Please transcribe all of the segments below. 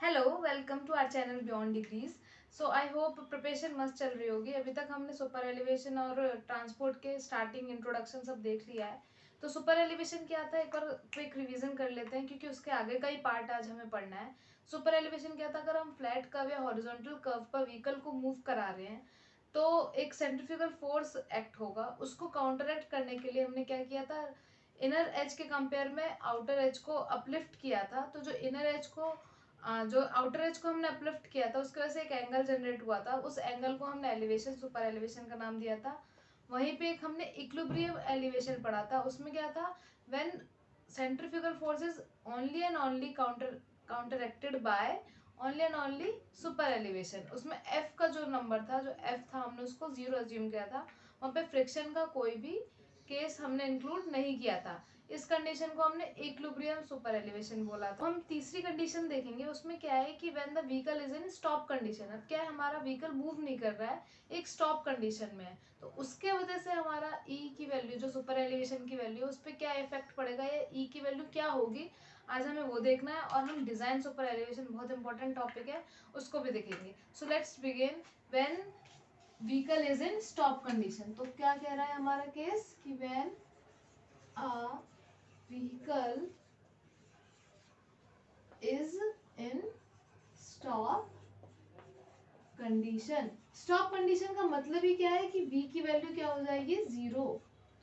Hello, welcome to our channel beyond degrees. So I hope preparation मस्त चल रही होगी। अभी तक हमने सुपर एलिवेशन और ट्रांसपोर्ट के स्टार्टिंग इंट्रोडक्शन सब देख लिया है। तो सुपर एलिवेशन क्या था, एक बार क्विक रिवीजन कर लेते हैं क्योंकि उसके आगे का ही पार्ट आज हमें पढ़ना है। सुपर एलिवेशन क्या था, अगर हम फ्लैट कर्व या हॉरिजॉन्टल कर्व पर व्हीकल को मूव करा रहे हैं तो एक सेंट्रीफ्यूगल फोर्स एक्ट होगा। उसको काउंटरएक्ट करने के लिए हमने क्या किया था, इनर एज के कंपेयर में आउटर एज को अपलिफ्ट किया था। तो जो इनर एज को जो आउटर एज को हमने अपलिफ्ट किया था उसकी वजह से एक एंगल जनरेट हुआ था। उस एंगल को हमने एलिवेशन, सुपर एलिवेशन का नाम दिया था। वहीं पे एक हमने इक्विलिब्रियम एलिवेशन पढ़ा था। उसमें क्या था, when centrifugal force is only and only counteracted by only and only super elevation. उसमें एफ का जो नंबर था, जो एफ था, हमने उसको 0 अज्यूम किया था। वहां पे फ्रिक्शन का कोई भी केस हमने इंक्लूड नहीं किया था। इस कंडीशन को हमने इक्विलिब्रियम सुपर एलिवेशन बोला था। हम तीसरी कंडीशन देखेंगे, उसमें क्या है कि when the vehicle is in stop condition. अब क्या है, हमारा व्हीकल मूव नहीं कर रहा है, एक स्टॉप कंडीशन में है। तो उसके वजह से हमारा ई की वैल्यू, जो सुपर एलिवेशन की वैल्यू, उस पर क्या इफेक्ट पड़ेगा या ई की वैल्यू क्या होगी, आज हमें वो देखना है। और हम डिजाइन सुपर एलिवेशन, बहुत इंपॉर्टेंट टॉपिक है, उसको भी देखेंगे। So let's begin. When vehicle is in stop condition, तो क्या कह रहा है हमारा केस कि when a vehicle is in stop condition. Stop condition का मतलब ही क्या है कि v की वैल्यू क्या हो जाएगी, 0।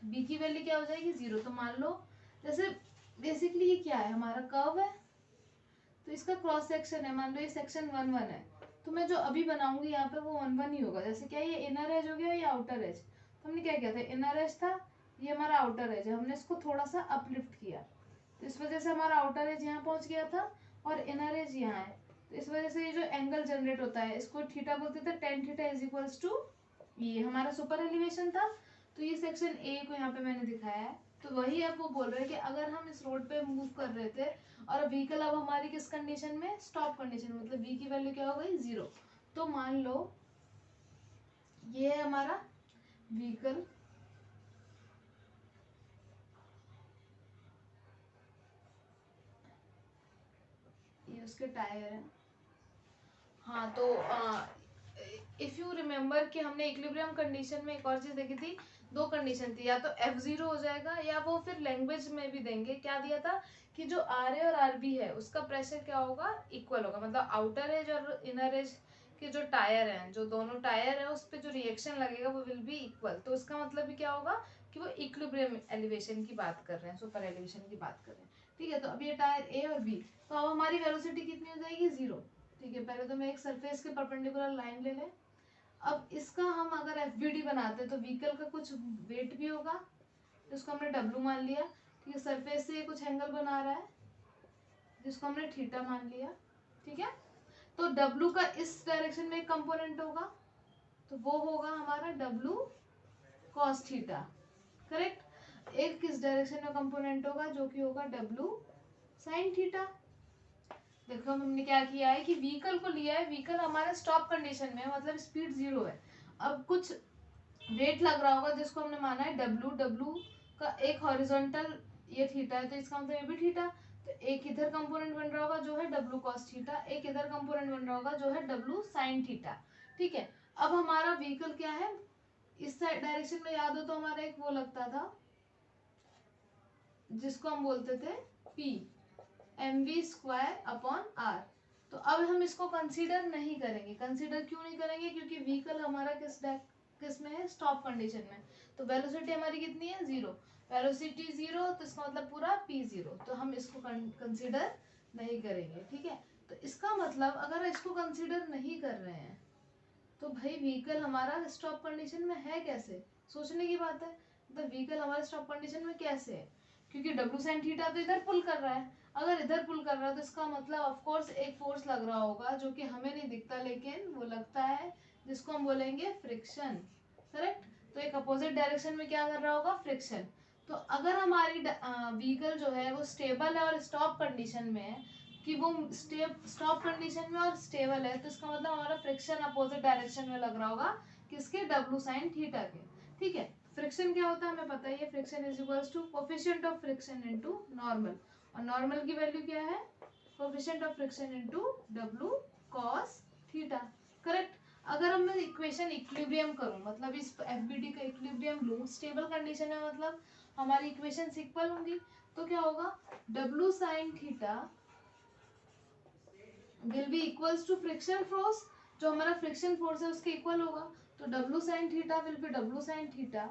v की वैल्यू क्या हो जाएगी, 0। तो मान लो जैसे बेसिकली ये क्या है, हमारा कर्व है, तो इसका क्रॉस सेक्शन है। मान लो ये सेक्शन 1 1 है, तो मैं जो अभी बनाऊंगी यहाँ पे वो 1 1 ही होगा। जैसे क्या ये इनर एज हो गया, ये आउटर एज। तो हमने क्या किया था, इनर एज था, ये हमारा आउटर एज है, हमने इसको थोड़ा सा अपलिफ्ट किया। तो इस वजह से हमारा आउटर एज यहाँ पहुंच गया था और इनर एज यहाँ है। तो इस वजह से ये जो एंगल जनरेट होता है, इसको थीटा बोलते थे। Tan theta is equals to, ये हमारा सुपर एलिवेशन था। तो ये सेक्शन ए को यहाँ पे मैंने दिखाया है। तो वही अब वो बोल रहे हैं कि अगर हम इस रोड पे मूव कर रहे थे और व्हीकल अब हमारी किस कंडीशन में, स्टॉप कंडीशन, मतलब वी की वैल्यू क्या हो गई, 0। तो मान लो ये है हमारा व्हीकल, ये उसके टायर है। हाँ, तो इफ यू रिमेम्बर कि हमने इक्विलिब्रियम कंडीशन में एक और चीज देखी थी, दो कंडीशन थी, या तो F0 हो जाएगा या वो फिर लैंग्वेज में भी देंगे। क्या दिया था कि जो RA और RB है उसका प्रेशर क्या होगा, इक्वल होगा। मतलब आउटर एज और इनर एज के जो टायर हैं, जो दोनों टायर है, उस पर जो रिएक्शन लगेगा वो विल बी इक्वल। तो उसका मतलब भी क्या होगा कि वो इक्विलिब्रियम एलिवेशन की बात कर रहे हैं, सुपर एलिवेशन की बात कर रहे हैं। ठीक है, तो अब ये टायर ए और बी, तो अब हमारी वेलोसिटी कितनी हो जाएगी, 0। ठीक है, पहले तो मैं एक सरफेस के परपेंडिकुलर लाइन ले लें। अब इसका हम अगर एफ बनाते हैं तो व्हीकल का कुछ वेट भी होगा, जिसको हमने डब्लू मान लिया। ठीक है, सरफेस से ये कुछ एंगल बना रहा है जिसको हमने थीटा मान लिया। ठीक है, तो डब्लू का इस डायरेक्शन में एक कंपोनेंट होगा, तो वो होगा हमारा डब्लू कॉस थीटा। करेक्ट। एक किस डायरेक्शन में कंपोनेंट होगा, जो कि होगा डब्लू साइन थीटा। देखो हमने क्या किया है कि व्हीकल को लिया है, व्हीकल हमारे स्टॉप कंडीशन में, मतलब स्पीड 0 है। अब कुछ वेट लग रहा होगा जिसको हमने माना है डब्लू। डब्लू का एक हॉरिजॉन्टल ये थीटा है, तो इसका मतलब ये भी थीटा। तो एक इधर कंपोनेंट बन रहा होगा जो है डब्लू कॉस थीटा, एक इधर कंपोनेंट बन रहा होगा जो है डब्लू साइन थीटा। ठीक है, अब हमारा व्हीकल क्या है, इस साइड डायरेक्शन में, याद हो तो हमारा एक वो लगता था जिसको हम बोलते थे पी, mv² अपॉन आर। तो अब हम इसको कंसीडर नहीं करेंगे। कंसीडर क्यों नहीं करेंगे, क्योंकि व्हीकल हमारा किस में है, स्टॉप कंडीशन में। तो वेलोसिटी हमारी कितनी है, 0। वेलोसिटी 0, तो इसका मतलब पूरा p0, तो हम इसको कंसीडर नहीं करेंगे। ठीक है, तो इसका मतलब अगर इसको कंसीडर नहीं कर रहे हैं तो भाई व्हीकल हमारा स्टॉप कंडीशन में है कैसे, सोचने की बात है। मतलब व्हीकल हमारे स्टॉप कंडीशन में कैसे है, क्योंकि डब्ल्यू साइन थीटा तो इधर पुल कर रहा है। अगर इधर पुल कर रहा है तो इसका मतलब ऑफ कोर्स एक फोर्स लग रहा होगा जो कि हमें नहीं दिखता, लेकिन वो लगता है, जिसको हम बोलेंगे फ्रिक्शन। करेक्ट। तो एक अपोजिट डायरेक्शन में क्या कर रहा होगा, फ्रिक्शन। तो अगर हमारी व्हीकल जो है वो स्टेबल है और स्टॉप कंडीशन में है, कि वो स्टॉप कंडीशन में और स्टेबल है, तो इसका मतलब हमारा फ्रिक्शन अपोजिट डायरेक्शन में लग रहा होगा, किसके, डब्ल्यू साइन थीटा के। ठीक है, फ्रिक्शन क्या होता है हमें पता ही है, friction is equals to coefficient of friction into normal. और नॉर्मल की वैल्यू क्या है, coefficient of friction into W cos theta, correct. अगर हम मैं इक्वेशन इक्विलिब्रियम करूं, मतलब इस FBD का इक्विलिब्रियम लूं, स्टेबल कंडीशन में मतलब हमारी इक्वेशन इक्वल होंगी, तो क्या होगा W sin theta will be equals to friction force, जो हमारा फ्रिक्शन फोर्स है उसके इक्वल होगा। तो W sin theta will B W sin theta,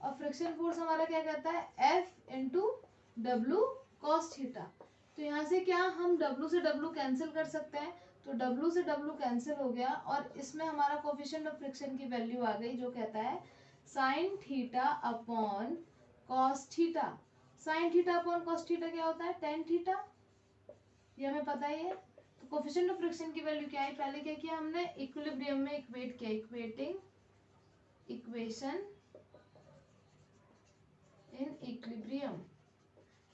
और फ्रिक्शन फोर्स हमारा क्या कहता है F into W cos theta. तो यहाँ से क्या हम W से W कैंसिल कर सकते हैं, तो W से W कैंसिल हो गया, और इसमें हमारा कोफिशिएंट ऑफ फ्रिक्शन की वैल्यू आ गई जो कहता है sine theta upon cos theta. Sine theta upon cos theta क्या होता है टेन थीटा, ये हमें पता ही है। तो कोफिशिएंट ऑफ फ्रिक्शन की वैल्यू क्या है, पहले क्या किया हमने इक्विलिब्रियम में इक्वेट किया, equating equation in equilibrium,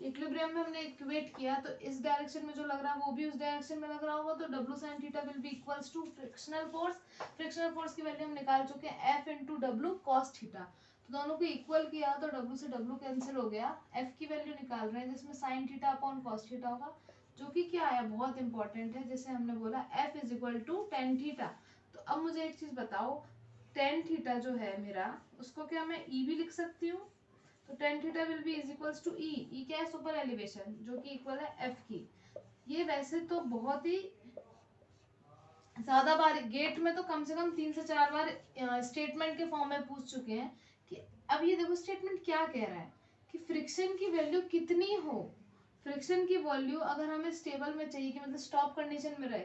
equilibrium में हमने इक्वेट किया, तो इस डायरेक्शन में जो लग रहा है वो भी उस डायरेक्शन में लग रहा होगा, तो W sin theta will be equals to frictional force, frictional force की वैल्यू हम निकाल चुके हैं F into W cos theta. तो दोनों को इक्वल किया तो W से W कैंसिल हो गया, F की वैल्यू निकाल रहे हैं जिसमें sine theta upon cos theta होगा, जो कि क्या है बहुत इंपॉर्टेंट है, जैसे हमने बोला F is equal to tan theta. तो अब मुझे एक चीज बताओ, टेन थीटा जो है मेरा, उसको क्या मैं E भी लिख सकती हूँ, तो tan theta will be is equals to E, E क्या है सुपर एलिवेशन, जो कि इक्वल है एफ की। ये वैसे तो बहुत ही ज्यादा बार गेट में तो कम से कम 3 से 4 बार स्टेटमेंट के फॉर्म में पूछ चुके हैं कि अब ये देखो स्टेटमेंट क्या कह रहा है कि फ्रिक्शन की वैल्यू कितनी हो, फ्रिक्शन की वैल्यू अगर हमें स्टेबल में चाहिए कि मतलब स्टॉप कंडीशन में रहे,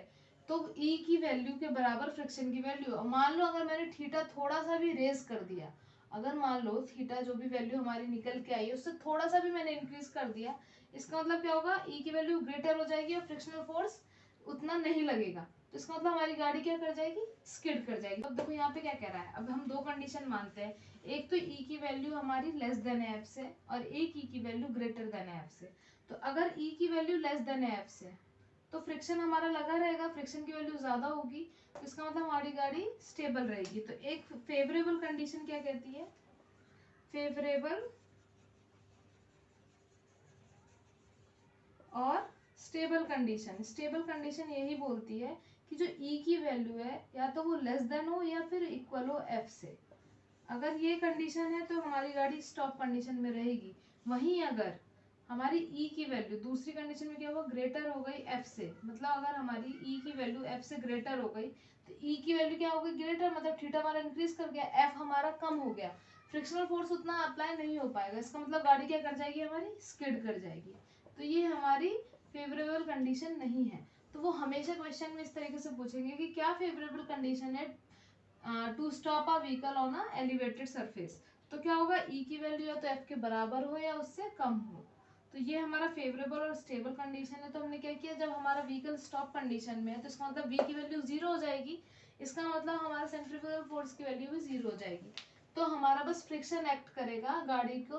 तो ई की वैल्यू के बराबर फ्रिक्शन की वैल्यू। मान लो अगर मैंने थीटा थोड़ा सा भी रेज कर दिया, अगर मान लो थीटा जो भी वैल्यू हमारी निकल के आई है उससे थोड़ा सा भी मैंने इंक्रीज कर दिया, इसका मतलब क्या होगा ई की वैल्यू ग्रेटर हो जाएगी और फ्रिक्शनल फोर्स उतना नहीं लगेगा, तो इसका मतलब हमारी गाड़ी क्या कर जाएगी स्किड कर जाएगी। अब देखो यहाँ पे क्या कह रहा है, अब हम दो कंडीशन मानते हैं, एक तो ई की वैल्यू हमारी लेस देन एफ से, और एक ई की वैल्यू ग्रेटर देन एफ से। तो अगर ई की वैल्यू लेस देन एफ से तो फ्रिक्शन हमारा लगा रहेगा, फ्रिक्शन की वैल्यू ज्यादा होगी, तो इसका मतलब हमारी गाड़ी स्टेबल रहेगी। तो एक फेवरेबल कंडीशन क्या कहती है, फेवरेबल और स्टेबल कंडीशन, स्टेबल कंडीशन यही बोलती है कि जो ई की वैल्यू है या तो वो लेस देन हो या फिर इक्वल हो एफ से। अगर ये कंडीशन है तो हमारी गाड़ी स्टॉप कंडीशन में रहेगी। वहीं अगर हमारी ई की वैल्यू दूसरी कंडीशन में क्या हुआ ग्रेटर हो गई एफ से, मतलब अगर हमारी ई की वैल्यू एफ से ग्रेटर हो गई, तो ई की वैल्यू क्या हो गई ग्रेटर, मतलब थीटा हमारा इंक्रीज कर गया, एफ हमारा कम हो गया, फ्रिक्शनल फोर्स उतना अप्लाई नहीं हो पाएगा, इसका मतलब गाड़ी क्या कर जाएगी हमारी स्किड कर जाएगी। तो ये हमारी फेवरेबल कंडीशन नहीं है। तो वो हमेशा क्वेश्चन में इस तरीके से पूछेंगे कि क्या फेवरेबल कंडीशन है to stop a vehicle on a elevated surface. तो क्या होगा ई की वैल्यू या तो एफ के बराबर हो या उससे कम हो। तो ये हमारा फेवरेबल और स्टेबल कंडीशन है। तो हमने क्या किया, जब हमारा व्हीकल स्टॉप कंडीशन में है तो इसका मतलब वी की वैल्यू जीरो हो जाएगी, इसका मतलब हमारा सेंट्रीफ्यूगल फोर्स की वैल्यू भी जीरो हो जाएगी। तो हमारा बस फ्रिक्शन एक्ट करेगा गाड़ी को,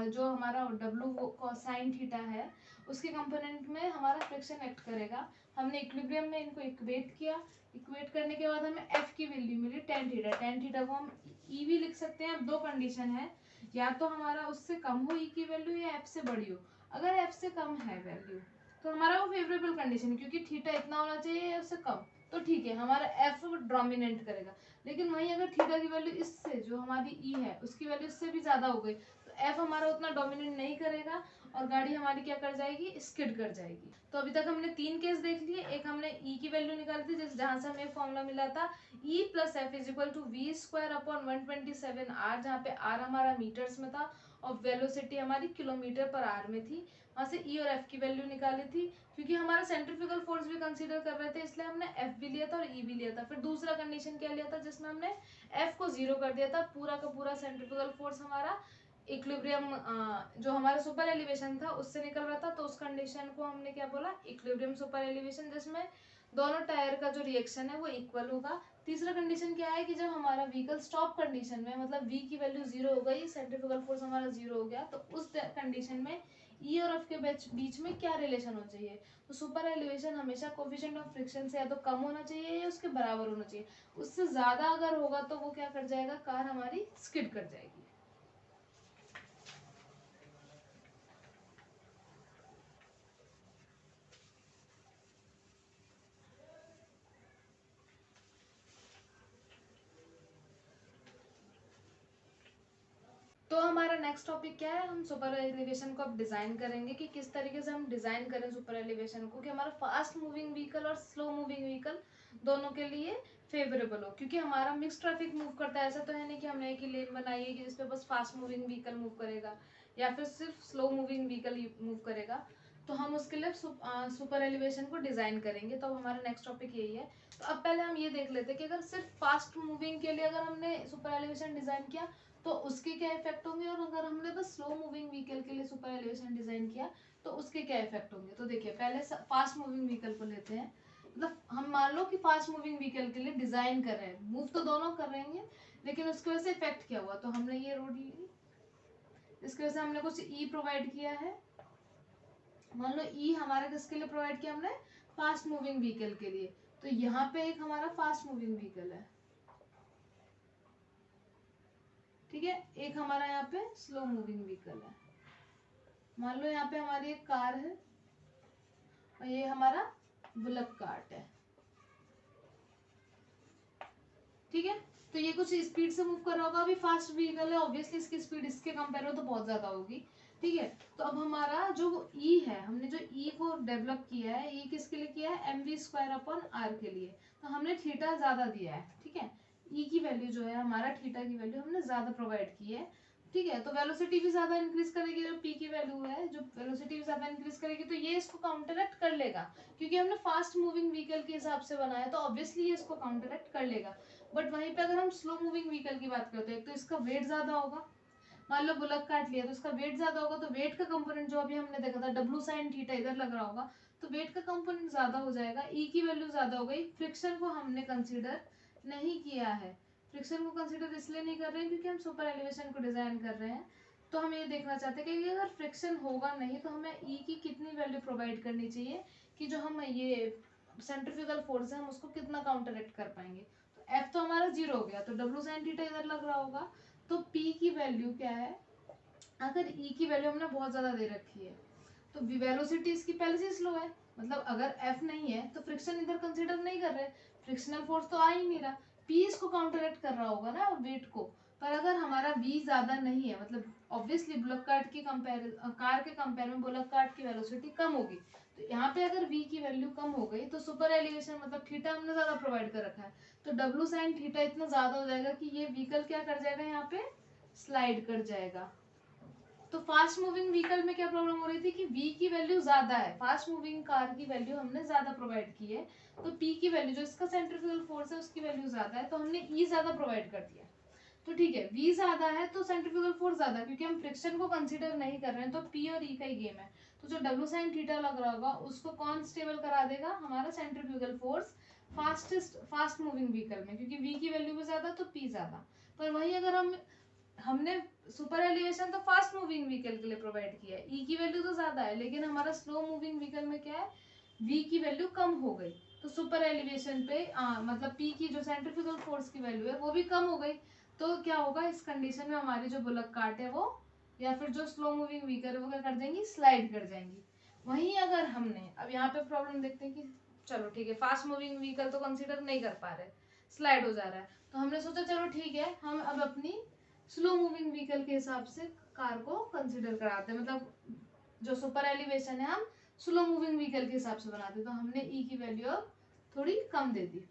जो हमारा डब्ल्यू साइन थीटा है उसके कंपोनेंट में हमारा फ्रिक्शन एक्ट करेगा। हमने इक्विलिब्रियम में इनको इक्वेट किया, इक्वेट करने के बाद हमें एफ की वैल्यू मिली टेन थीटा, टेन थीटा को हम ई भी लिख सकते हैं। अब दो कंडीशन है, या तो हमारा उससे कम हो ई की वैल्यू या एफ से बड़ी हो। अगर एफ से कम है वैल्यू तो हमारा वो फेवरेबल कंडीशन है, क्योंकि थीटा इतना होना चाहिए या उससे कम, तो ठीक है हमारा एफ डोमिनेट करेगा। लेकिन वहीं अगर थीटा की वैल्यू इससे जो हमारी ई है उसकी वैल्यू इससे भी ज्यादा हो गई तो एफ हमारा उतना डोमिनेट नहीं करेगा और गाड़ी हमारी क्या कर जाएगी स्किड कर जाएगी। तो अभी तक हमने तीन केस देख लिए, एक हमने ई की वैल्यू निकाली थी जिस जहां से हमें फॉर्मूला मिला था e plus f is equal to v square upon 127 r, जहाँ पे आर हमारा मीटर्स में था और वेलोसिटी हमारी किलोमीटर पर आर में थी। वहां से ई और एफ की वैल्यू निकाली थी, क्योंकि हमारा सेंट्रीफ्यूगल फोर्स भी कंसीडर कर रहे थे इसलिए हमने एफ भी लिया था और ई भी लिया था। फिर दूसरा कंडीशन क्या लिया था जिसमें हमने एफ को जीरो कर दिया था, पूरा का पूरा सेंट्रीफ्यूगल फोर्स हमारा इक्विलिब्रियम जो हमारा सुपर एलिवेशन था उससे निकल रहा था, तो उस कंडीशन को हमने क्या बोला इक्विलिब्रियम सुपर एलिवेशन, जिसमें दोनों टायर का जो रिएक्शन है वो इक्वल होगा। तीसरा कंडीशन क्या है कि जब हमारा व्हीकल स्टॉप कंडीशन में मतलब v की वैल्यू जीरो हो गई, सेंट्रीफ्यूगल फोर्स हमारा जीरो हो गया, तो उस कंडीशन में ई और एफ के बीच में क्या रिलेशन होना चाहिए, तो सुपर एलिवेशन हमेशा कोफिशिएंट ऑफ फ्रिक्शन से या तो कम होना चाहिए या उसके बराबर होना चाहिए। उससे ज्यादा अगर होगा तो वो क्या कर जाएगा, कार हमारी स्किड कर जाएगी। नेक्स्ट टॉपिक क्या है, हम सुपर एलिवेशन को अब डिजाइन करेंगे कि किस तरीके से हम डिजाइन करें सुपर एलिवेशन को कि हमारा फास्ट मूविंग व्हीकल और स्लो मूविंग व्हीकल दोनों के लिए फेवरेबल हो, क्योंकि हमारा मिक्स ट्रैफिक मूव करता है। ऐसा तो है नहीं कि हमने एक ही लेन बनाई है कि जिसपे बस फास्ट मूविंग व्हीकल मूव करेगा या फिर सिर्फ स्लो मूविंग व्हीकल मूव करेगा। तो हम उसके लिए सुपर एलिवेशन को डिजाइन करेंगे। तो अब हमारा नेक्स्ट टॉपिक यही है। तो अब पहले हम ये देख लेते हैं कि अगर सिर्फ फास्ट मूविंग के लिए अगर हमने सुपर एलिवेशन डिजाइन किया तो उसके क्या इफेक्ट होंगे, और अगर हमने बस स्लो मूविंग व्हीकल के लिए सुपर एलिवेशन डिजाइन किया तो उसके क्या इफेक्ट होंगे। तो देखिए पहले फास्ट मूविंग व्हीकल को लेते हैं। मतलब हम मान लो कि फास्ट मूविंग व्हीकल के लिए डिजाइन कर रहे हैं, मूव तो दोनों कर रहे हैं, लेकिन उसकी वजह से इफेक्ट क्या हुआ। तो हमने ये रोड ली, इसकी वजह से हमने कुछ ई प्रोवाइड किया है। मान लो ई हमारा किसके लिए प्रोवाइड किया हमने, फास्ट मूविंग व्हीकल के लिए। तो यहाँ पे एक हमारा फास्ट मूविंग व्हीकल है, ठीक है, एक हमारा यहाँ पे स्लो मूविंग व्हीकल है। मान लो यहाँ पे हमारी एक कार है और ये हमारा बुलक कार्ट है, ठीक है। तो ये कुछ स्पीड से मूव कर रहा होगा, अभी फास्ट व्हीकल है, ऑब्वियसली इसकी स्पीड इसके कंपेयर में तो बहुत ज्यादा होगी, ठीक है। तो अब हमारा जो ई है, हमने जो ई को डेवलप किया है, ई किसके लिए किया है, mv² r के लिए। तो हमने थीटा ज्यादा दिया है, ठीक है। ई की वैल्यू जो है हमारा, थीटा की वैल्यू हमने ज्यादा प्रोवाइड की है, ठीक है। तो वेलोसिटी भी ज्यादा इंक्रीज करेगी, जो पी की वैल्यू है, जो वेलोसिटी भी ज्यादा इंक्रीज करेगी, तो ये इसको काउंटरएक्ट कर लेगा, क्योंकि हमने फास्ट मूविंग व्हीकल के हिसाब से बनाया, तो ऑब्वियसली ये इसको काउंटरएक्ट कर लेगा। बट वहीं पे अगर हम स्लो मूविंग व्हीकल की बात करते हैं, तो इसका वेट ज्यादा होगा। मान लो बुलक काट लिया तो इसका वेट ज्यादा होगा, तो वेट का कंपोनेंट जो अभी हमने देखा था डब्ल्यू साइन थीटा इधर लग रहा होगा, तो वेट का कंपोनेंट ज्यादा हो जाएगा, ई की वैल्यू ज्यादा हो गई। फ्रिक्शन को हमने कंसीडर नहीं किया है, फ्रिक्शन को कंसीडर इसलिए नहीं कर रहे हैं क्योंकि हम सुपर एलिवेशन को डिजाइन कर रहे हैं। तो हम ये देखना चाहते हैं कि अगर फ्रिक्शन होगा नहीं तो हमें ई की कितनी वैल्यू प्रोवाइड करनी चाहिए कि जो हम ये सेंट्रीफ्यूगल फोर्स है हम उसको कितना काउंटरएक्ट कर पाएंगे। तो एफ तो हमारा 0 हो गया, तो डब्ल्यू साइन थीटा इधर लग रहा होगा। तो P की वैल्यू क्या है, अगर E की वैल्यू हमने बहुत ज्यादा दे रखी है तो वेलोसिटी इसकी पहले से स्लो है, मतलब अगर F नहीं है तो फ्रिक्शन इधर कंसीडर नहीं कर रहे, फ्रिक्शनल फोर्स तो आ ही नहीं रहा, P इसको काउंटरएक्ट कर रहा होगा ना वेट को। पर अगर हमारा V ज्यादा नहीं है, मतलब ऑब्वियसली बुलक कार्ट की कार के कंपेयर में बुलक कार्ट की वेलोसिटी कम होगी, तो यहाँ पे अगर V की वैल्यू कम हो गई तो सुपर एलिवेशन मतलब थीटा हमने ज्यादा प्रोवाइड कर रखा है, तो डब्ल्यू साइन थीटा इतना ज्यादा हो जाएगा कि ये व्हीकल क्या कर जाएगा, यहाँ पे स्लाइड कर जाएगा। तो फास्ट मूविंग व्हीकल में क्या प्रॉब्लम हो रही थी कि V की वैल्यू ज्यादा है, फास्ट मूविंग कार की वैल्यू हमने ज्यादा प्रोवाइड की है, तो P की वैल्यू जो इसका सेंट्रीफ्यूगल फोर्स है उसकी वैल्यू ज्यादा है, तो हमने E ज्यादा प्रोवाइड कर दिया। तो ठीक है, V ज्यादा है तो सेंट्रीफ्यूगल फोर्स ज्यादा, क्योंकि हम फ्रिक्शन को कंसीडर नहीं कर रहे हैं, तो P और E का ही गेम है। तो जो डब्ल्यू साइन थीटा लग रहा होगा उसको कौन स्टेबल करा देगा, हमारा centrifugal force fast moving vehicle में, क्योंकि V की वैल्यू भी ज्यादा तो P ज्यादा। पर वही अगर हमने सुपर एलिवेशन तो फास्ट मूविंग व्हीकल के लिए प्रोवाइड किया है, ई की वैल्यू तो ज्यादा है, लेकिन हमारा स्लो मूविंग व्हीकल में क्या है, वी की वैल्यू कम हो गई, तो सुपर एलिवेशन पे मतलब पी की जो सेंट्रीफ्यूगल फोर्स की वैल्यू है वो भी कम हो गई। तो क्या होगा इस कंडीशन में, हमारी जो बुलक कार्ट है वो या फिर जो स्लो मूविंग व्हीकल है वो क्या कर जाएंगी, स्लाइड कर जाएंगी। वहीं अगर हमने अब यहाँ पे प्रॉब्लम देखते हैं कि चलो ठीक है फास्ट मूविंग व्हीकल तो कंसीडर नहीं कर पा रहे, स्लाइड हो जा रहा है, तो हमने सोचा चलो ठीक है हम अब अपनी स्लो मूविंग व्हीकल के हिसाब से कार को कंसीडर कराते हैं, मतलब जो सुपर एलिवेशन है हम स्लो मूविंग व्हीकल के हिसाब से बनाते हैं। तो हमने ई की वैल्यू अब थोड़ी कम दे दी,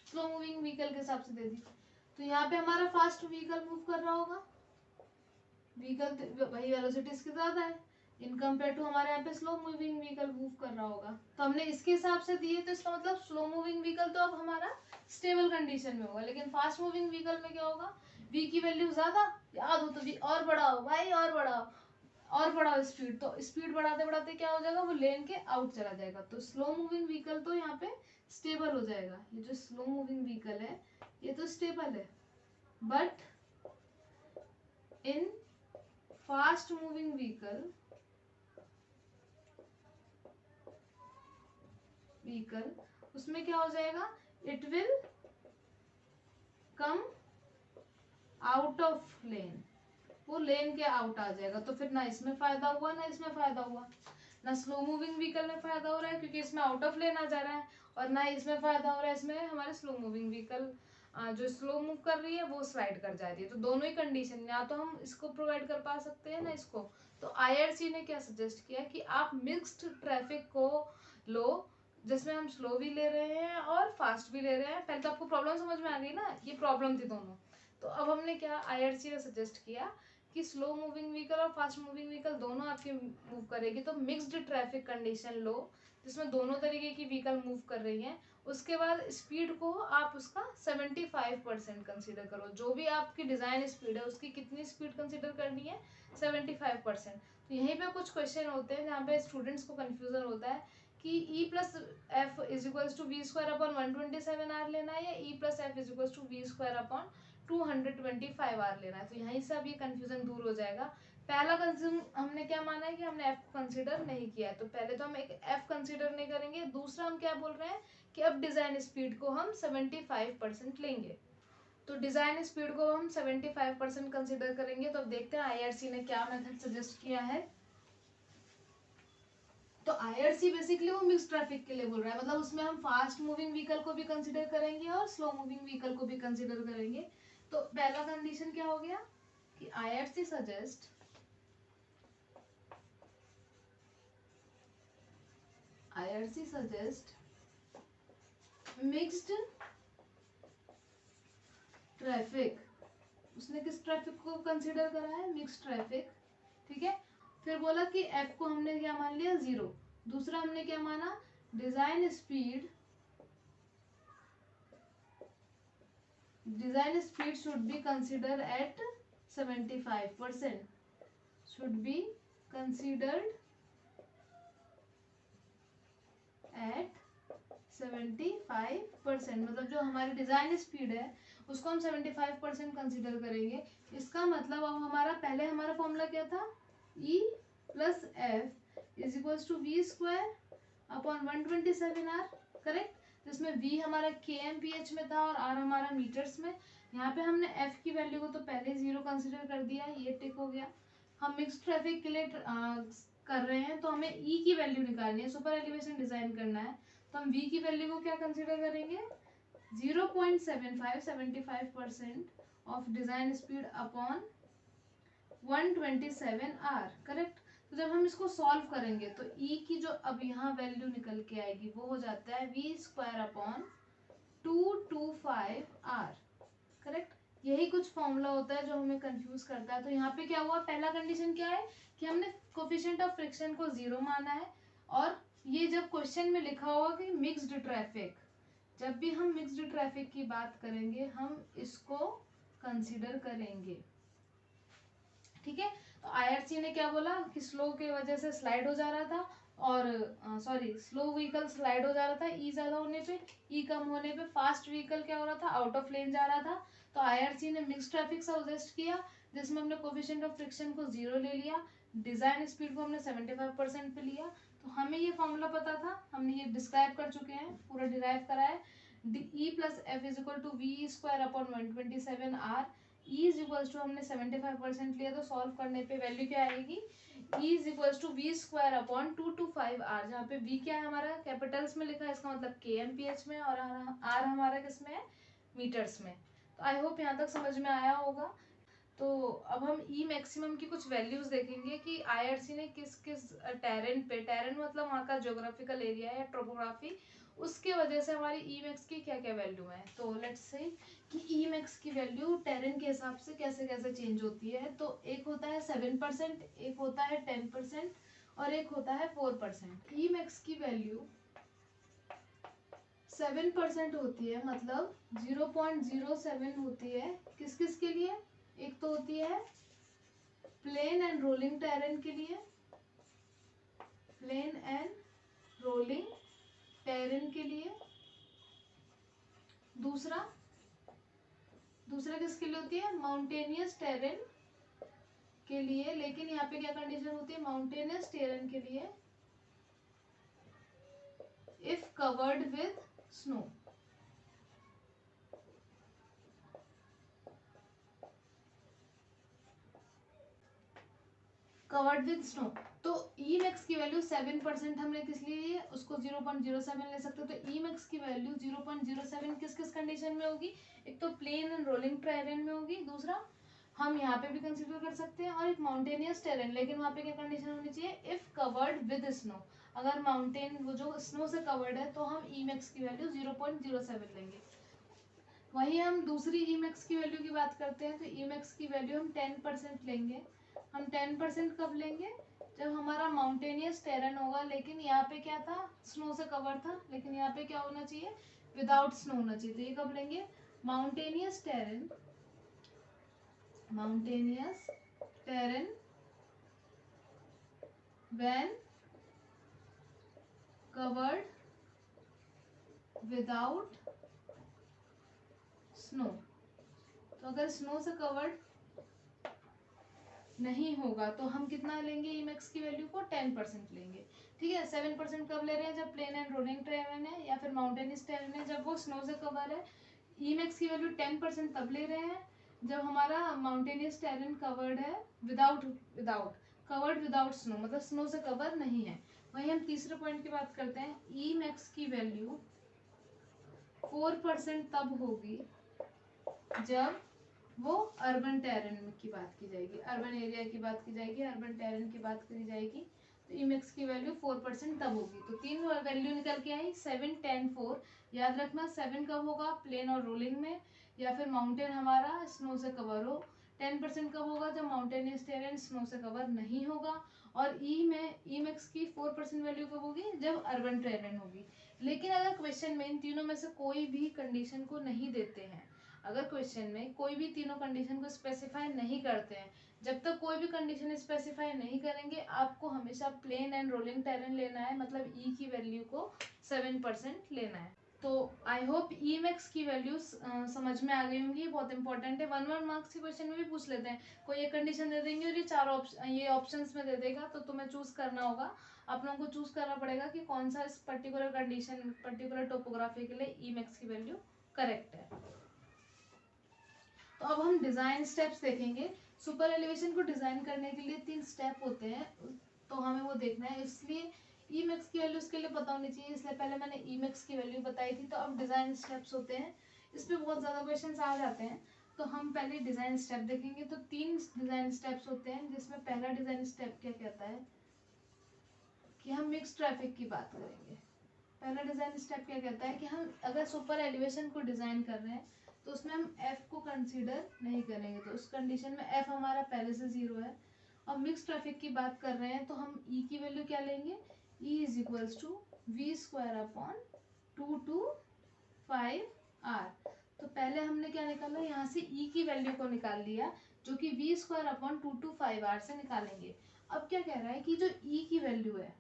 स्लो मूविंग व्हीकल के हिसाब से दे दी। तो यहाँ पे हमारा फास्ट व्हीकल मूव कर रहा होगा, व्हीकल वही वेलोसिटी इसकी ज्यादा है इन कंपेयर टू हमारे यहाँ पे स्लो मूविंग व्हीकल मूव कर रहा होगा, तो हमने इसके हिसाब से दिए, तो इसका मतलब स्लो मूविंग व्हीकल तो अब हमारा स्टेबल कंडीशन में होगा, लेकिन फास्ट मूविंग व्हीकल में क्या होगा, v की वैल्यू ज्यादा, याद हो तो v और बढ़ाओ भाई, और बढ़ाओ स्पीड, तो स्पीड बढ़ाते बढ़ाते क्या हो जाएगा, वो लेन के आउट चला जाएगा। तो स्लो मूविंग व्हीकल तो यहाँ पे स्टेबल हो जाएगा, ये जो स्लो मूविंग व्हीकल है ये तो स्टेबल है, but in fast moving vehicle उसमें क्या हो जाएगा, it will come out of lane, वो लेन के आउट आ जाएगा, तो फिर ना इसमें फायदा हुआ ना इसमें फायदा हुआ, ना स्लो मूविंग व्हीकल में फायदा हो रहा है क्योंकि इसमें आउट ऑफ लेन आ जा रहा है, और ना इसमें फायदा हो रहा है, इसमें हमारे स्लो मूविंग व्हीकल जो स्लो मूव कर रही है वो स्लाइड कर जा रही है। तो दोनों ही कंडीशन, या तो हम इसको प्रोवाइड कर पा सकते हैं ना इसको। तो आईआरसी ने क्या सजेस्ट किया कि आप मिक्स्ड ट्रैफिक को लो, जिसमें हम स्लो भी ले रहे हैं और फास्ट भी ले रहे हैं। पहले तो आपको प्रॉब्लम समझ में आ गई ना, ये प्रॉब्लम थी दोनों। तो अब हमने क्या, आईआरसी ने सजेस्ट किया कि स्लो मूविंग व्हीकल और फास्ट मूविंग व्हीकल दोनों आपकी मूव करेगी, तो मिक्स्ड ट्रैफिक कंडीशन लो जिसमें दोनों तरीके की व्हीकल मूव कर रही हैं। उसके बाद स्पीड को आप उसका 75% कंसिडर करो। जो भी आपकी डिज़ाइन स्पीड है उसकी कितनी स्पीड कंसिडर करनी है, 75%। तो यहीं पे कुछ क्वेश्चन होते हैं जहाँ पे स्टूडेंट्स को कन्फ्यूजन होता है कि e plus f is equals to v square upon 127 r लेना है, या e plus f is equals to v square upon 225 r लेना है। तो यहीं से अब ये कन्फ्यूजन दूर हो जाएगा। पहला कंज्यूम हमने क्या माना है कि हमने एफ को कंसिडर नहीं किया है, तो पहले तो हम एक एफ कंसिडर नहीं करेंगे। दूसरा हम क्या बोल रहे हैं कि अब डिज़ाइन स्पीड को हम 75% लेंगे। तो डिज़ाइन स्पीड को हम 75% कंसिडर करेंगे। तो अब देखते हैं आईआरसी ने क्या मेथड सजेस्ट किया है। तो आईआरसी बेसिकली वो मिक्स ट्रैफिक के लिए बोल रहा है, मतलब उसमें हम फास्ट मूविंग व्हीकल को भी कंसिडर करेंगे और स्लो मूविंग व्हीकल को भी कंसिडर करेंगे। तो पहला कंडीशन क्या हो गया कि आईआरसी सजेस्ट मिक्स्ड ट्रैफिक। उसने किस ट्रैफिक को कंसिडर करा है, मिक्स ट्रैफिक। ठीक है, फिर बोला कि एफ को हमने क्या मान लिया, 0। दूसरा हमने क्या माना, design speed should be consider at 75%, should be considered at 75%। मतलब जो हमारी डिजाइन स्पीड है उसको हम 75% कंसिडर करेंगे। इसका मतलब अब हमारा पहले हमारा फॉर्मूला क्या था, E plus f is equals to v square upon 127 r, correct. जिसमें V हमारा kmph में था और R हमारा मीटर्स में। यहाँ पे हमने F की वैल्यू को तो पहले 0 कंसिडर कर दिया, ये टिक हो गया। हम मिक्स ट्रैफिक के लिए कर रहे हैं तो हमें E की वैल्यू निकालनी है, सुपर एलिवेशन डिजाइन करना है। तो हम V की वैल्यू को क्या कंसिडर करेंगे, 0.75% of design speed upon 127 r, correct. तो जब हम इसको सॉल्व करेंगे तो E की जो अब यहाँ वैल्यू निकल के आएगी वो हो जाता है v square upon 225 r, correct. यही कुछ फॉर्मूला होता है जो हमें कंफ्यूज करता है। तो यहाँ पे क्या हुआ, पहला कंडीशन क्या है कि हमने कोफिशिएंट ऑफ फ्रिक्शन को 0 माना है। और ये जब क्वेश्चन में लिखा होगा कि मिक्स्ड ट्रैफिक, जब भी हम मिक्स्ड ट्रैफिक की बात करेंगे हम इसको कंसीडर करेंगे। ठीक है, तो आईआरसी ने क्या बोला कि स्लो के वजह से स्लाइड हो जा रहा था, और स्लो व्हीकल स्लाइड हो जा रहा था ई ज़्यादा होने पे, ई कम होने पे फास्ट व्हीकल क्या हो रहा था, आउट ऑफ लेन जा रहा था। तो आईआरसी ने मिक्स ट्रैफिक सजेस्ट किया जिसमें हमने कोफिशिएंट ऑफ फ्रिक्शन को 0 ले लिया, डिजाइन स्पीड को हमने 75% पे लिया। तो हमें ये फॉर्मूला पता था, हमने ये डिस्क्राइब कर चुके हैं, पूरा डिराइव करा है। E plus f is equal to v square upon 127 r. E is equals to हमने 75% लिया, तो सॉल्व करने पे वैल्यू क्या आएगी, e is equals to v square upon 225 r, जहाँ पे वी क्या है हमारा कैपिटल्स में लिखा है, इसका मतलब के एम पी एच में, और आर हमारा किस में है, मीटर्स में। तो आई होप यहाँ तक समझ में आया होगा। तो अब हम ई मैक्सिमम की कुछ वैल्यूज देखेंगे कि आईआरसी ने किस किस टेरेन पे, टेरेन मतलब वहाँ का ज्योग्राफिकल एरिया या ट्रोपोग्राफी, उसके वजह से हमारी ई मैक्स की क्या क्या वैल्यू है। तो लेट्स से कि ई मैक्स की वैल्यू टेरेन के हिसाब से कैसे कैसे चेंज होती है। तो एक होता है 7%, एक होता है 10% और एक होता है 4%। ई मैक्स की वैल्यू 7% होती है, मतलब 0.07 होती है। किस किस के लिए, एक तो होती है प्लेन एंड रोलिंग टेरेन के लिए, प्लेन एंड रोलिंग टेरेन के लिए। दूसरा किसके लिए होती है, माउंटेनियस टेरेन के लिए। लेकिन यहाँ पे क्या कंडीशन होती है, माउंटेनियस टेरेन के लिए if covered with snow. Covered with snow, तो ई मैक्स की वैल्यू 7% हमने किस लिए उसको 0.07 ले सकते हो, तो ई मैक्स की वैल्यू 0.07 किस किस कंडीशन में होगी, एक तो प्लेन एंड रोलिंग टेरेन में होगी, दूसरा हम यहाँ पे भी कंसिडर कर सकते हैं, और एक माउंटेनियस टेरेन, लेकिन वहाँ पे क्या कंडीशन होनी चाहिए, इफ कवर्ड विद स्नो, अगर माउंटेन वो जो स्नो से कवर्ड है तो हम ई मैक्स की वैल्यू 0.07 लेंगे। वहीं हम दूसरी ई मैक्स की वैल्यू की बात करते हैं, तो ई मैक्स की वैल्यू हम 10% लेंगे। हम 10% कब लेंगे, जब हमारा माउंटेनियस टेरेन होगा, लेकिन यहाँ पे क्या था, स्नो से कवर था, लेकिन यहाँ पे क्या होना चाहिए, विदाउट स्नो होना चाहिए, तो ये कब लेंगे, mountainous terrain, mountainous terrain when covered without snow, तो अगर स्नो से कवर्ड नहीं होगा तो हम कितना लेंगे, ई मैक्स की वैल्यू को 10% लेंगे, ठीक है। 7% कब ले रहे हैं, जब प्लेन एंड रोलिंग टेरेन है या फिर माउंटेनियस टेरेन है, जब वो स्नो से कवर है। ई मैक्स की वैल्यू 10% तब ले रहे हैं जब हमारा माउंटेनियस टेरेन कवर्ड है विदाउट कवर्ड विदाउट स्नो, मतलब स्नो से कवर नहीं है। वहीं हम तीसरे पॉइंट की बात करते हैं, ई मैक्स की वैल्यू 4% तब होगी जब वो अर्बन टेरेन की बात की जाएगी, अर्बन एरिया की बात की जाएगी, अर्बन टेरेन की बात करी जाएगी, तो ई मैक्स की वैल्यू 4% तब होगी। तो तीन वैल्यू निकल के आई, 7, 10, 4। याद रखना 7 कब होगा, प्लेन और रोलिंग में, या फिर माउंटेन हमारा स्नो से कवर हो। 10% कब होगा, जब माउंटेनियस टेरेन स्नो से कवर नहीं होगा। और ई मैक्स की 4% वैल्यू कब होगी, जब अर्बन टेरेन होगी। लेकिन अगर क्वेश्चन में इन तीनों में से कोई भी कंडीशन को नहीं देते हैं, अगर क्वेश्चन में कोई भी तीनों कंडीशन को स्पेसिफाई नहीं करते हैं, जब तक कोई भी कंडीशन स्पेसिफाई नहीं करेंगे, आपको हमेशा प्लेन एंड रोलिंग टेरेन लेना है, मतलब ई की वैल्यू को 7% लेना है। तो आई होप ई मैक्स की वैल्यूज समझ में आ गई होंगी, बहुत इंपॉर्टेंट है। 1 मार्क्स के क्वेश्चन में भी पूछ लेते हैं, कोई एक कंडीशन दे देंगे और ये चार ऑप्शंस में दे देगा, तो तुम्हें चूज करना होगा, आप लोगों को चूज करना पड़ेगा कि कौन सा इस पर्टिकुलर कंडीशन, पर्टिकुलर टोपोग्राफी के लिए ई मैक्स की वैल्यू करेक्ट है। तो अब हम डिजाइन स्टेप्स देखेंगे। सुपर एलिवेशन को डिजाइन करने के लिए 3 स्टेप होते हैं, तो हमें वो देखना है, इसलिए ई मैक्स की वैल्यू इसके लिए पता होनी चाहिए, इसलिए पहले मैंने ई मैक्स की वैल्यू बताई थी। तो अब डिजाइन स्टेप्स होते हैं, इस पे बहुत ज्यादा क्वेश्चंस आ जाते हैं, तो हम पहले डिजाइन स्टेप देखेंगे। तो 3 डिजाइन स्टेप्स होते हैं, जिसमें पहला डिजाइन स्टेप क्या कहता है कि हम मिक्स ट्रैफिक की बात करेंगे। पहला डिजाइन स्टेप क्या कहता है कि हम अगर सुपर एलिवेशन को डिजाइन कर रहे हैं तो उसमें हम एफ को कंसीडर नहीं करेंगे, तो उस कंडीशन में एफ हमारा पहले से 0 है। और मिक्स ट्रैफिक की बात कर रहे हैं तो हम ई की वैल्यू क्या लेंगे, e is equals to v square upon 2 to 5 r. तो पहले हमने क्या निकाला, यहाँ से ई की वैल्यू को निकाल लिया, जो कि v square upon 2 to 5 r से निकालेंगे। अब क्या कह रहा है कि जो ई की वैल्यू है,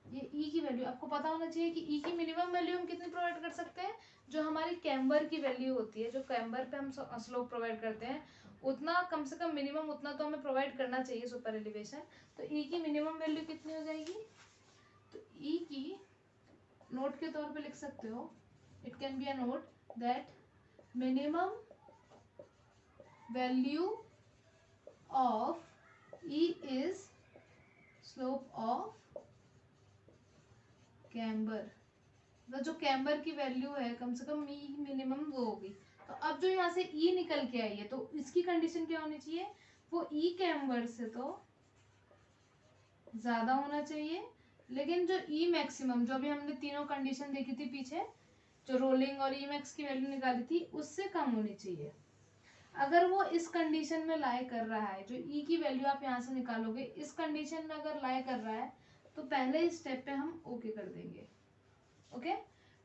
ये ई की वैल्यू आपको पता होना चाहिए कि ई की मिनिमम वैल्यू हम कितनी प्रोवाइड कर सकते हैं, जो हमारी कैम्बर की वैल्यू होती है, जो कैम्बर पे हम स्लोप प्रोवाइड करते हैं, उतना कम से कम मिनिमम उतना तो हमें प्रोवाइड करना चाहिए सुपर एलिवेशन। तो ई की मिनिमम वैल्यू कितनी हो जाएगी, तो ई की नोट के तौर पे लिख सकते हो, it can be a note that minimum value of E is slope of camber, जो कैम्बर की वैल्यू है कम से कम ई मिनिमम वो होगी। तो अब जो यहाँ से ई निकल के आई है, तो इसकी कंडीशन क्या होनी चाहिए, वो ई कैम्बर से तो ज्यादा होना चाहिए, लेकिन जो ई मैक्सिमम, जो अभी हमने तीनों कंडीशन देखी थी पीछे, जो रोलिंग और ई मैक्स की वैल्यू निकाली थी, उससे कम होनी चाहिए। अगर वो इस कंडीशन में लाई कर रहा है, जो ई की वैल्यू आप यहाँ से निकालोगे, इस कंडीशन में अगर लाई कर रहा है, तो पहले स्टेप पे हम ओके कर देंगे। ओके,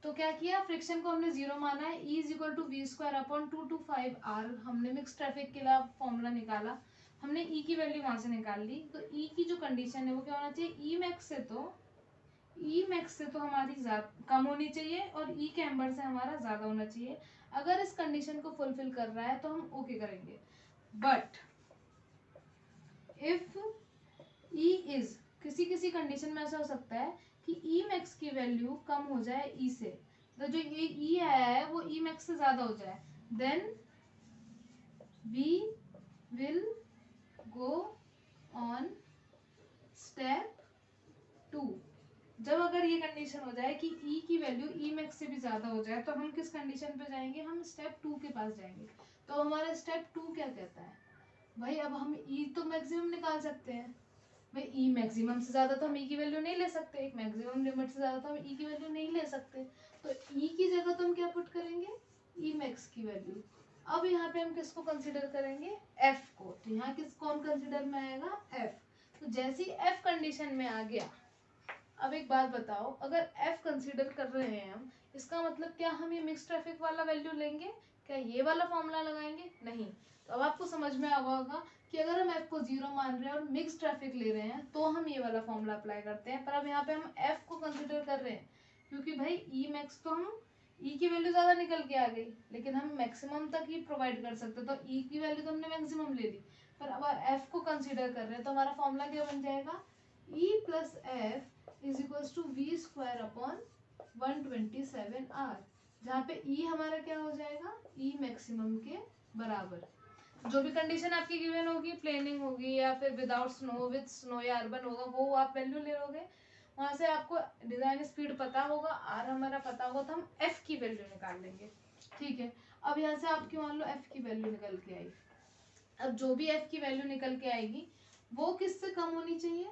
तो क्या किया, फ्रिक्शन को हमने 0 माना है, e is equal to v square upon 2 to 5 r. हमने मिक्स ट्रैफिक के लिए फॉर्मूला निकाला, हमने ई की वैल्यू वहां से निकाल ली। तो ई की जो कंडीशन है वो क्या होना चाहिए, ई मैक्स से तो हमारी कम होनी चाहिए, और ई कैम्बर से हमारा ज्यादा होना चाहिए। अगर इस कंडीशन को फुलफिल कर रहा है तो हम ओके करेंगे। बट इफ ई इज, किसी किसी कंडीशन में ऐसा हो सकता है कि ई मैक्स की वैल्यू कम हो जाए ई से, तो जो ये ई आया है वो ई मैक्स से ज्यादा हो जाए, then we will go on step 2, जब अगर ये कंडीशन हो जाए कि ई की वैल्यू ई मैक्स से भी ज्यादा हो जाए तो हम किस कंडीशन पे जाएंगे, हम स्टेप 2 के पास जाएंगे। तो हमारा स्टेप 2 क्या कहता है भाई, अब हम ई तो मैक्सिमम निकाल सकते हैं भाई, ई मैक्सिमम से ज्यादा तो हम ई की वैल्यू नहीं ले सकते, एक मैक्सिमम लिमिट से ज्यादा तो हम ई की वैल्यू नहीं ले सकते, तो ई की जगह तो हम क्या पुट करेंगे, ई मैक्स की वैल्यू। अब यहाँ पे हम किसको कंसीडर करेंगे, एफ को, तो यहाँ किस कौन कंसीडर में आएगा, एफ। तो जैसे ही एफ कंडीशन में आ गया, अब एक बात बताओ, अगर एफ कंसीडर कर रहे हैं हम, इसका मतलब क्या हम ये मिक्स ट्रैफिक वाला वैल्यू लेंगे, क्या ये वाला फॉर्मूला लगाएंगे, नहीं। तो अब आपको समझ में आ होगा कि अगर हम एफ को 0 मान रहे हैं और मिक्स ट्रैफिक ले रहे हैं तो हम ये वाला फॉर्मूला अप्लाई करते हैं, पर अब यहाँ पे हम एफ को कंसीडर कर रहे हैं क्योंकि भाई ई मैक्स तो हम ई की वैल्यू ज्यादा निकल के आ गई, लेकिन हम मैक्सिमम तक ही प्रोवाइड कर सकते, तो ई की वैल्यू तो हमने मैक्सिमम ले ली, पर अब एफ को कंसीडर कर रहे हैं तो हमारा फॉर्मूला क्या बन जाएगा, e plus f is equals to v square upon 127R, जहाँ पे ई हमारा क्या हो जाएगा, ई मैक्सिमम के बराबर। जो भी कंडीशन आपकी गिवन होगी, प्लेनिंग होगी या फिर विदाउट स्नो, विद स्नो या अर्बन होगा, वो आप वैल्यू ले लोगे, वहां से आपको डिजाइन स्पीड पता होगा, आर हमारा पता होगा, तो हम एफ की वैल्यू निकाल लेंगे। ठीक है, अब यहाँ से आपकी मान लो एफ की वैल्यू निकल के आई, अब जो भी एफ की वैल्यू निकल के आएगी वो किससे कम होनी चाहिए,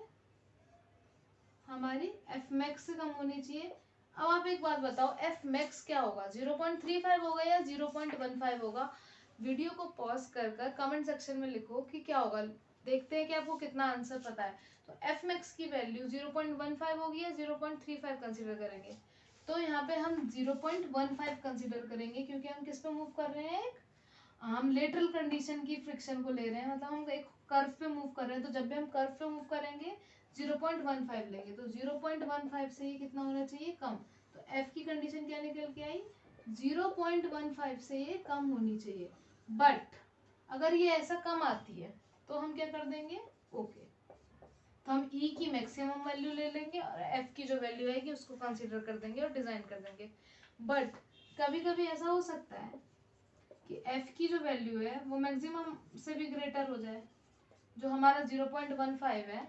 हमारी एफ मैक्स से कम होनी चाहिए। अब आप एक बात बताओ, एफ मैक्स क्या होगा, 0.35 होगा या 0.15 होगा, वीडियो को पॉज कर कर कमेंट सेक्शन में लिखो कि क्या होगा, देखते हैं कि आपको कितना आंसर पता है। तो एफ मैक्स की वैल्यू 0.15 होगी या 0.35 कंसीडर करेंगे, तो यहाँ पे हम 0.15 कंसीडर करेंगे क्योंकि हम किस पे मूव कर रहे हैं, हम लेटरल कंडीशन की फ्रिक्शन को ले रहे हैं, मतलब हम एक कर्व पे मूव कर रहे हैं, तो जब भी हम कर्व पे मूव करेंगे 0.15 लेंगे, तो 0.15 से ही कितना होना चाहिए, कम। तो एफ की कंडीशन क्या निकल के आई, 0.15 से ये कम होनी चाहिए, बट अगर ये ऐसा कम आती है तो हम क्या कर देंगे, ओके, तो हम ई की मैक्सिमम वैल्यू ले लेंगे और एफ की जो वैल्यू आएगी उसको कंसीडर कर देंगे और डिजाइन कर देंगे। बट कभी कभी ऐसा हो सकता है कि एफ की जो वैल्यू है वो मैक्सिमम से भी ग्रेटर हो जाए, जो हमारा 0.15 है,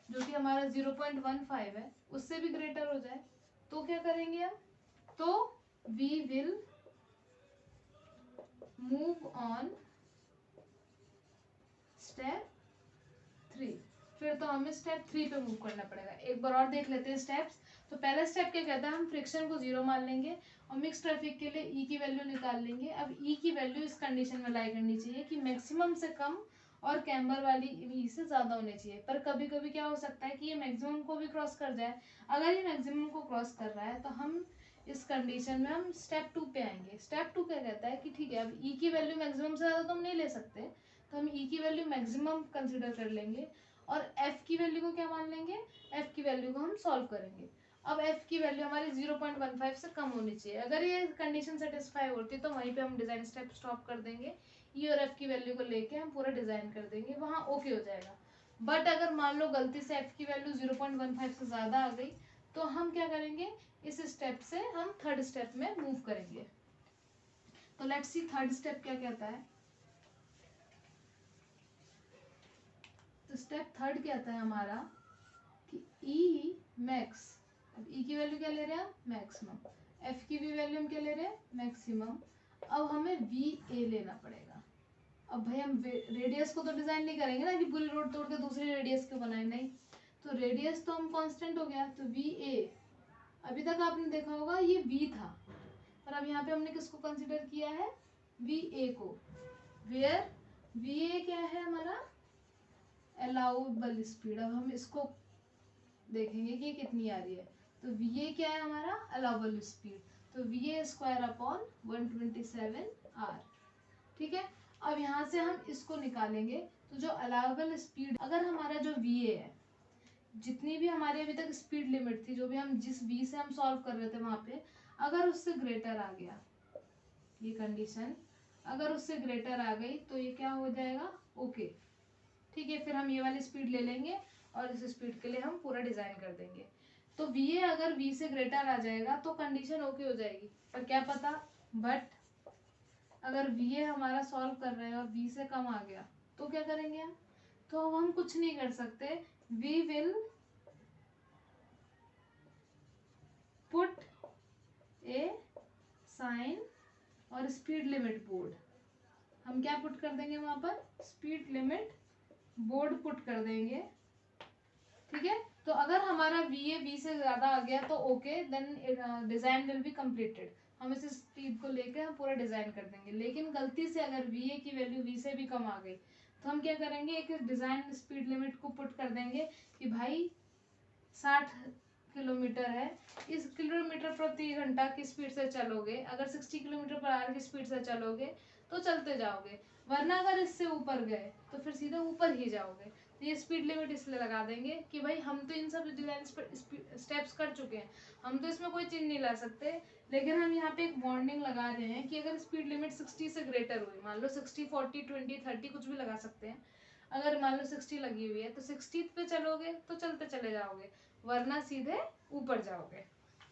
जो कि हमारा 0.15 है उससे भी ग्रेटर हो जाए, तो क्या करेंगे हम, तो we will move on step 3, फिर तो हमें स्टेप 3 पे मूव करना पड़ेगा। एक बार और देख लेते हैं स्टेप्स। तो पहला स्टेप क्या कहता है, हम फ्रिक्शन को 0 मान लेंगे और मिक्स ट्रैफिक के लिए ई की वैल्यू निकाल लेंगे। अब ई की वैल्यू इस कंडीशन में लाई करनी चाहिए कि मैक्सिमम से कम और कैम्बर वाली ई से ज्यादा होने चाहिए, पर कभी कभी क्या हो सकता है कि ये मैक्सिमम को भी क्रॉस कर जाए। अगर ये मैक्सिमम को क्रॉस कर रहा है तो हम इस कंडीशन में हम स्टेप 2 पे आएंगे। स्टेप 2 क्या कहता है कि ठीक है, अब ई की वैल्यू मैक्सिमम से ज्यादा तो हम नहीं ले सकते, तो हम ई की वैल्यू मैक्सिमम कंसिडर कर लेंगे और एफ की वैल्यू को क्या मान लेंगे, एफ की वैल्यू को हम सॉल्व करेंगे। अब एफ की वैल्यू हमारी 0.15 से कम होनी चाहिए, अगर ये कंडीशन सेटिस्फाई होती तो वहीं पे हम डिजाइन स्टेप स्टॉप कर देंगे, ई और एफ की वैल्यू को लेके हम पूरा डिजाइन कर देंगे, वहाँ ओके हो जाएगा। बट अगर मान लो गलती से एफ की वैल्यू 0.15 से ज्यादा आ गई तो हम क्या करेंगे, इस स्टेप से हम थर्ड स्टेप में मूव करेंगे। तो लेट्स सी थर्ड स्टेप क्या कहता है। तो स्टेप थर्ड कहता है हमारा कि ई मैक्स, अब ई की वैल्यू क्या ले रहे हैं हम, मैक्सिमम, एफ की भी वैल्यू हम क्या ले रहे हैं, मैक्सिमम। अब हमें वी ए लेना पड़ेगा। अब भाई हम रेडियस को तो डिजाइन नहीं करेंगे ना कि पूरी रोड तोड़ के दूसरी रेडियस क्यों बनाए, नहीं, तो रेडियस तो हम कांस्टेंट हो गया, तो वी ए, अभी तक आपने देखा होगा ये वी था, पर अब यहाँ पे हमने किसको कंसिडर किया है, वी ए को, वेयर वी ए क्या है हमारा, अलाउबल स्पीड। अब हम इसको देखेंगे कि कितनी आ रही है, तो वी ए क्या है हमारा, अलाउबल स्पीड, तो V A square upon 127R। ठीक है, अब यहाँ से हम इसको निकालेंगे, तो जो अलाउबल स्पीड, अगर हमारा जो वी ए है, जितनी भी हमारी अभी तक स्पीड लिमिट थी, जो भी हम जिस वी से हम सॉल्व कर रहे थे वहां पे, अगर उससे ग्रेटर आ गया, ये कंडीशन अगर उससे ग्रेटर आ गई तो ये क्या हो जाएगा, ओके। ठीक है, फिर हम ये वाली स्पीड ले लेंगे और इस स्पीड के लिए हम पूरा डिजाइन कर देंगे। तो वी ए अगर वी से ग्रेटर आ जाएगा तो कंडीशन ओके हो जाएगी, पर क्या पता, बट अगर वी ए हमारा सॉल्व कर रहे हैं और वी से कम आ गया तो क्या करेंगे हम, तो अब हम कुछ नहीं कर सकते, we will put a sign और स्पीड लिमिट बोर्ड, हम क्या पुट कर देंगे वहां पर, स्पीड लिमिट बोर्ड पुट कर देंगे, ठीक है। तो अगर हमारा वी से ज्यादा आ गया तो okay, then design will be completed, हम इस स्पीड को लेकर हम पूरा डिजाइन कर देंगे। लेकिन गलती से अगर वी की वैल्यू वी से भी कम आ गई तो हम क्या करेंगे, एक डिजाइन स्पीड लिमिट को पुट कर देंगे कि भाई 60 किलोमीटर है, इस किलोमीटर प्रति घंटा की स्पीड से चलोगे, अगर 60 किलोमीटर पर आवर की स्पीड से चलोगे तो चलते जाओगे, वरना अगर इससे ऊपर गए तो फिर सीधे ऊपर ही जाओगे। तो ये स्पीड लिमिट इसलिए लगा देंगे कि भाई हम तो इन सब डिजाइन स्टेप्स कर चुके हैं, हम तो इसमें कोई चेंज नहीं ला सकते, लेकिन हम यहाँ पे एक वार्निंग लगा रहे हैं कि अगर स्पीड लिमिट 60 से ग्रेटर हुई, मान लो 60, 40, 20, 30 कुछ भी लगा सकते हैं, अगर मान लो 60 लगी हुई है तो 60 पे चलोगे तो चलते चले जाओगे, वरना सीधे ऊपर जाओगे।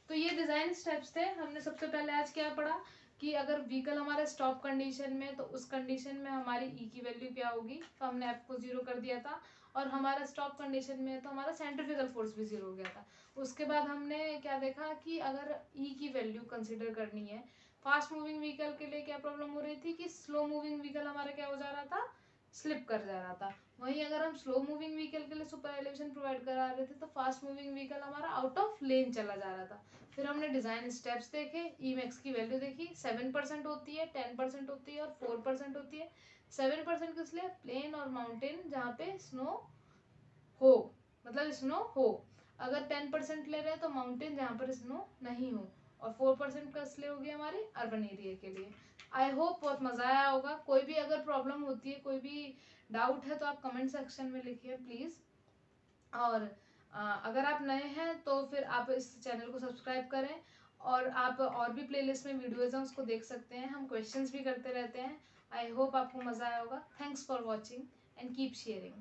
तो ये डिजाइन स्टेप्स थे। हमने सबसे पहले आज क्या पढ़ा कि अगर व्हीकल हमारा स्टॉप कंडीशन में, तो उस कंडीशन में हमारी ई की वैल्यू क्या होगी, तो हमने एफ को 0 कर दिया था, और हमारा स्टॉप कंडीशन में तो हमारा सेंट्रीफ्यूगल फोर्स भी 0 हो गया था। उसके बाद हमने क्या देखा कि अगर ई की वैल्यू कंसिडर करनी है, फास्ट मूविंग व्हीकल के लिए क्या प्रॉब्लम हो रही थी कि स्लो मूविंग व्हीकल हमारा क्या हो जा रहा था, स्लिप कर जा रहा था। वहीं अगर हम स्लो मूविंग व्हीकल के लिए सुपर एलिवेशन प्रोवाइड करा रहे थे तो फास्ट मूविंग व्हीकल हमारा आउट ऑफ लेन चला जा रहा था। फिर हमने डिजाइन स्टेप्स देखे, ई मैक्स की वैल्यू देखी, 7% होती है, 10% होती है और 4% होती है। 7% किस लिए, प्लेन और माउंटेन जहाँ पे स्नो हो, मतलब स्नो हो। अगर 10% ले रहे हैं तो माउंटेन जहाँ पर स्नो नहीं हो, और 4% का इसलिए होगी हमारे अर्बन एरिया के लिए। आई होप बहुत मजा आया होगा। कोई भी अगर प्रॉब्लम होती है, कोई भी डाउट है तो आप कमेंट सेक्शन में लिखिए प्लीज। और अगर आप नए हैं तो फिर आप इस चैनल को सब्सक्राइब करें, और आप और भी प्लेलिस्ट में वीडियोज हैं उसको देख सकते हैं, हम क्वेश्चंस भी करते रहते हैं। आई होप आपको मजा आया होगा। Thanks for watching and keep sharing.